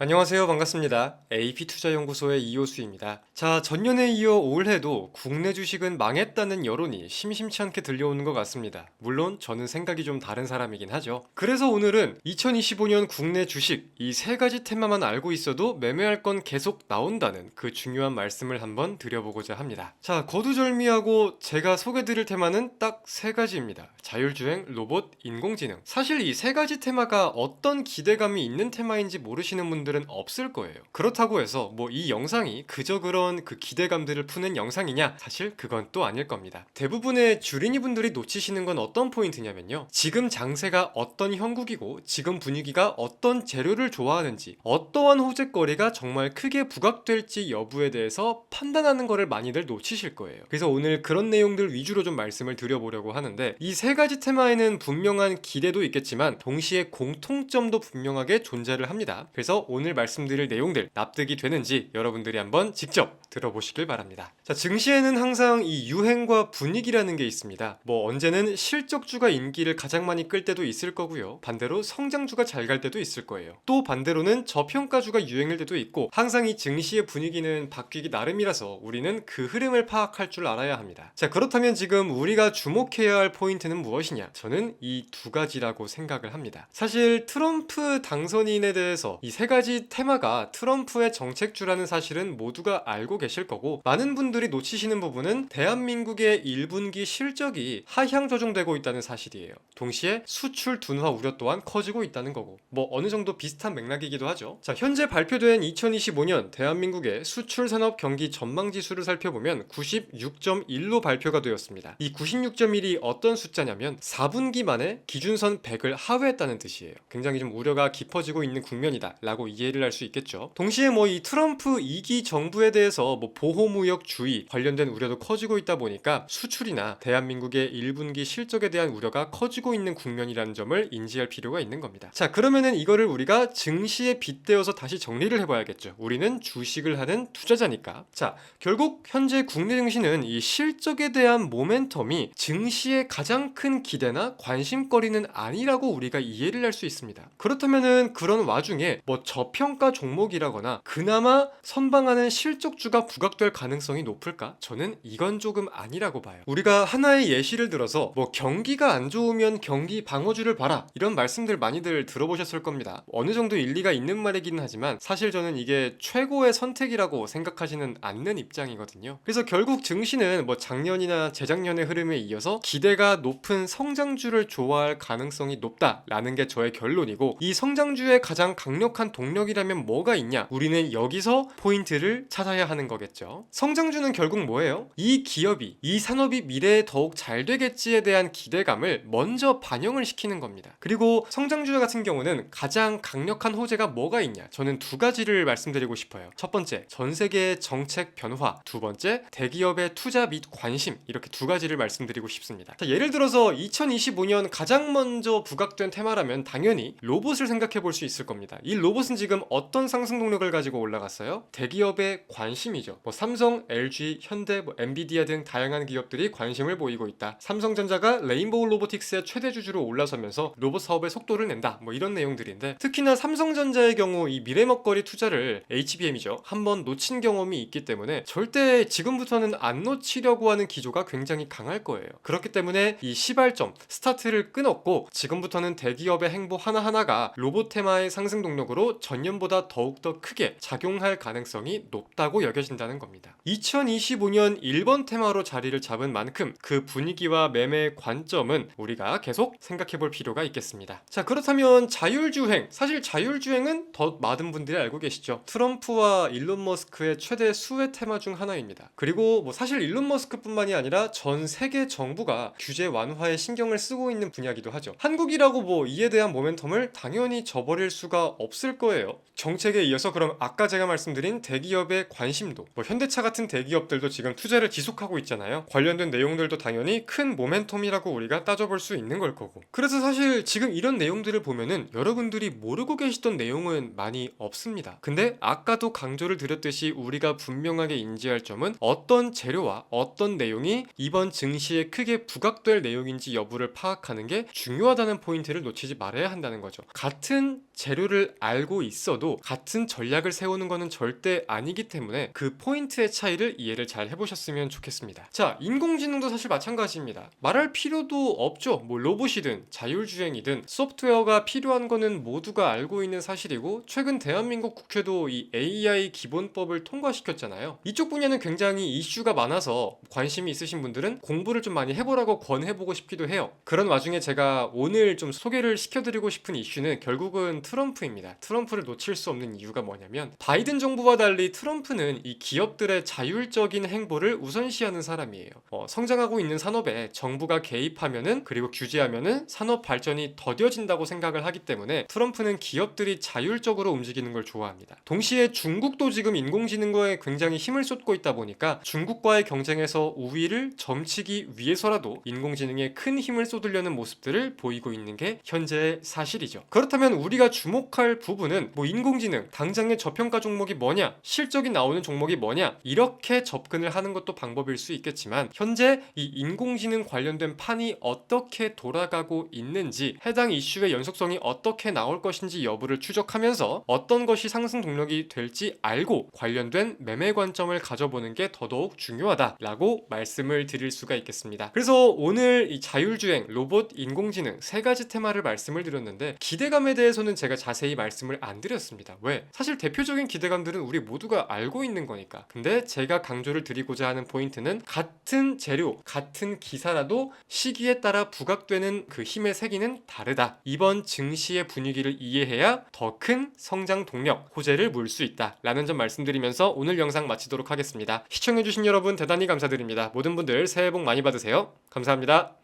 안녕하세요. 반갑습니다. AP투자연구소의 이호수입니다. 자, 전년에 이어 올해도 국내 주식은 망했다는 여론이 심심치 않게 들려오는 것 같습니다. 물론 저는 생각이 좀 다른 사람이긴 하죠. 그래서 오늘은 2025년 국내 주식 이 세 가지 테마만 알고 있어도 매매할 건 계속 나온다는 그 중요한 말씀을 한번 드려보고자 합니다. 자, 거두절미하고 제가 소개드릴 테마는 딱 세 가지입니다. 자율주행, 로봇, 인공지능. 사실 이 세 가지 테마가 어떤 기대감이 있는 테마인지 모르시는 분들은 없을 거예요. 그렇다고 해서 뭐 이 영상이 그저 그런 그 기대감들을 푸는 영상이냐? 사실 그건 또 아닐 겁니다. 대부분의 주린이 분들이 놓치시는 건 어떤 포인트냐면요. 지금 장세가 어떤 형국이고 지금 분위기가 어떤 재료를 좋아하는지 어떠한 호재거리가 정말 크게 부각될지 여부에 대해서 판단하는 거를 많이들 놓치실 거예요. 그래서 오늘 그런 내용들 위주로 좀 말씀을 드려보려고 하는데 이 세 가지 테마에는 분명한 기대도 있겠지만 동시에 공통점도 분명하게 존재를 합니다. 그래서 오늘 말씀드릴 내용들 납득이 되는지 여러분들이 한번 직접 들어보시길 바랍니다. 자, 증시에는 항상 이 유행과 분위기라는 게 있습니다. 뭐 언제는 실적주가 인기를 가장 많이 끌 때도 있을 거고요. 반대로 성장주가 잘 갈 때도 있을 거예요. 또 반대로는 저평가주가 유행일 때도 있고 항상 이 증시의 분위기는 바뀌기 나름이라서 우리는 그 흐름을 파악할 줄 알아야 합니다. 자, 그렇다면 지금 우리가 주목해야 할 포인트는 무엇이냐? 저는 이 두 가지라고 생각을 합니다. 사실 트럼프 당선인에 대해서 이 세 가지 테마가 트럼프의 정책주라는 사실은 모두가 알고 계실 거고 많은 분들이 놓치시는 부분은 대한민국의 1분기 실적이 하향 조정되고 있다는 사실이에요. 동시에 수출 둔화 우려 또한 커지고 있다는 거고 뭐 어느 정도 비슷한 맥락이기도 하죠. 자, 현재 발표된 2025년 대한민국의 수출 산업 경기 전망 지수를 살펴보면 96.1로 발표가 되었습니다. 이 96.1이 어떤 숫자냐면 4분기 만에 기준선 100을 하회했다는 뜻이에요. 굉장히 좀 우려가 깊어지고 있는 국면이다 라고 이해를 할 수 있겠죠. 동시에 뭐 이 트럼프 2기 정부에 대해서 뭐 보호무역 주의 관련된 우려도 커지고 있다 보니까 수출이나 대한민국의 1분기 실적에 대한 우려가 커지고 있는 국면이라는 점을 인지할 필요가 있는 겁니다. 자, 그러면은 이거를 우리가 증시에 빗대어서 다시 정리를 해봐야겠죠. 우리는 주식을 하는 투자자니까. 자, 결국 현재 국내 증시는 이 실적에 대한 모멘텀이 증시의 가장 큰 기대나 관심거리는 아니라고 우리가 이해를 할 수 있습니다. 그렇다면은 그런 와중에 뭐 저평가 종목이라거나 그나마 선방하는 실적주가 부각될 가능성이 높을까? 저는 이건 조금 아니라고 봐요. 우리가 하나의 예시를 들어서 뭐 경기가 안 좋으면 경기 방어주를 봐라 이런 말씀들 많이들 들어보셨을 겁니다. 어느 정도 일리가 있는 말이기는 하지만 사실 저는 이게 최고의 선택이라고 생각하지는 않는 입장이거든요. 그래서 결국 증시는 뭐 작년이나 재작년의 흐름에 이어서 기대가 높은 성장주를 좋아할 가능성이 높다라는 게 저의 결론이고 이 성장주의 가장 강력한 동력이라면 뭐가 있냐? 우리는 여기서 포인트를 찾아야 하는 거겠죠. 성장주는 결국 뭐예요? 이 기업이, 이 산업이 미래에 더욱 잘 되겠지에 대한 기대감을 먼저 반영을 시키는 겁니다. 그리고 성장주 같은 경우는 가장 강력한 호재가 뭐가 있냐? 저는 두 가지를 말씀드리고 싶어요. 첫 번째, 전 세계의 정책 변화. 두 번째, 대기업의 투자 및 관심. 이렇게 두 가지를 말씀드리고 싶습니다. 자, 예를 들어서 2025년 가장 먼저 부각된 테마라면 당연히 로봇을 생각해 볼 수 있을 겁니다. 이 로봇은 지금 어떤 상승 동력을 가지고 올라갔어요? 대기업의 관심이죠. 뭐 삼성, LG, 현대, 뭐 엔비디아 등 다양한 기업들이 관심을 보이고 있다. 삼성전자가 레인보우 로보틱스의 최대 주주로 올라서면서 로봇 사업의 속도를 낸다. 뭐 이런 내용들인데 특히나 삼성전자의 경우 이 미래먹거리 투자를 HBM이죠. 한번 놓친 경험이 있기 때문에 절대 지금부터는 안 놓치려고 하는 기조가 굉장히 강할 거예요. 그렇기 때문에 이 시발점, 스타트를 끊었고 지금부터는 대기업의 행보 하나하나가 로봇 테마의 상승 동력으로 전년보다 더욱더 크게 작용할 가능성이 높다고 여겨진다는 겁니다. 2025년 1번 테마로 자리를 잡은 만큼 그 분위기와 매매 관점은 우리가 계속 생각해 볼 필요가 있겠습니다. 자, 그렇다면 자율주행. 사실 자율주행은 더 많은 분들이 알고 계시죠. 트럼프와 일론 머스크의 최대 수혜 테마 중 하나입니다. 그리고 뭐 사실 일론 머스크뿐만이 아니라 전 세계 정부가 규제 완화에 신경을 쓰고 있는 분야기도 하죠. 한국이라고 뭐 이에 대한 모멘텀을 당연히 저버릴 수가 없을 거예요. 정책에 이어서 그럼 아까 제가 말씀드린 대기업의 관심도, 뭐 현대차 같은 대기업들도 지금 투자를 지속하고 있잖아요. 관련된 내용들도 당연히 큰 모멘텀이라고 우리가 따져볼 수 있는 걸 거고. 그래서 사실 지금 이런 내용들을 보면은 여러분들이 모르고 계시던 내용은 많이 없습니다. 근데 아까도 강조를 드렸듯이 우리가 분명하게 인지할 점은 어떤 재료와 어떤 내용이 이번 증시에 크게 부각될 내용인지 여부를 파악하는 게 중요하다는 포인트를 놓치지 말아야 한다는 거죠. 같은 재료를 알고 있어도 같은 전략을 세우는 것은 절대 아니기 때문에 그 포인트의 차이를 이해를 잘 해보셨으면 좋겠습니다. 자, 인공지능도 사실 마찬가지입니다. 말할 필요도 없죠. 뭐 로봇이든 자율주행이든 소프트웨어가 필요한 거는 모두가 알고 있는 사실이고, 최근 대한민국 국회도 이 AI 기본법을 통과시켰잖아요. 이쪽 분야는 굉장히 이슈가 많아서 관심이 있으신 분들은 공부를 좀 많이 해보라고 권해보고 싶기도 해요. 그런 와중에 제가 오늘 좀 소개를 시켜드리고 싶은 이슈는 결국은 트럼프입니다. 트럼프를 놓칠 수 없는 이유가 뭐냐면, 바이든 정부와 달리 트럼프는 이 기업들의 자율적인 행보를 우선시하는 사람이에요. 성장하고 있는 산업에 정부가 개입하면은, 그리고 규제하면은 산업 발전이 더뎌진다고 생각을 하기 때문에 트럼프는 기업들이 자율적으로 움직이는 걸 좋아합니다. 동시에 중국도 지금 인공지능과에 굉장히 힘을 쏟고 있다 보니까 중국과의 경쟁에서 우위를 점치기 위해서라도 인공지능에 큰 힘을 쏟으려는 모습들을 보이고 있는 게 현재의 사실이죠. 그렇다면 우리가 주목할 부분은 뭐 인공지능 당장의 저평가 종목이 뭐냐, 실적이 나오는 종목이 뭐냐, 이렇게 접근을 하는 것도 방법일 수 있겠지만, 현재 이 인공지능 관련된 판이 어떻게 돌아가고 있는지, 해당 이슈의 연속성이 어떻게 나올 것인지 여부를 추적하면서 어떤 것이 상승 동력이 될지 알고 관련된 매매 관점을 가져보는 게 더더욱 중요하다라고 말씀을 드릴 수가 있겠습니다. 그래서 오늘 이 자율주행, 로봇, 인공지능 세 가지 테마를 말씀을 드렸는데, 기대감에 대해서는 제가 자세히 말씀을 안 드렸습니다. 왜? 사실 대표적인 기대감들은 우리 모두가 알고 있는 거니까. 근데 제가 강조를 드리고자 하는 포인트는, 같은 재료, 같은 기사라도 시기에 따라 부각되는 그 힘의 세기는 다르다. 이번 증시의 분위기를 이해해야 더 큰 성장 동력, 호재를 물 수 있다 라는 점 말씀드리면서 오늘 영상 마치도록 하겠습니다. 시청해주신 여러분 대단히 감사드립니다. 모든 분들 새해 복 많이 받으세요. 감사합니다.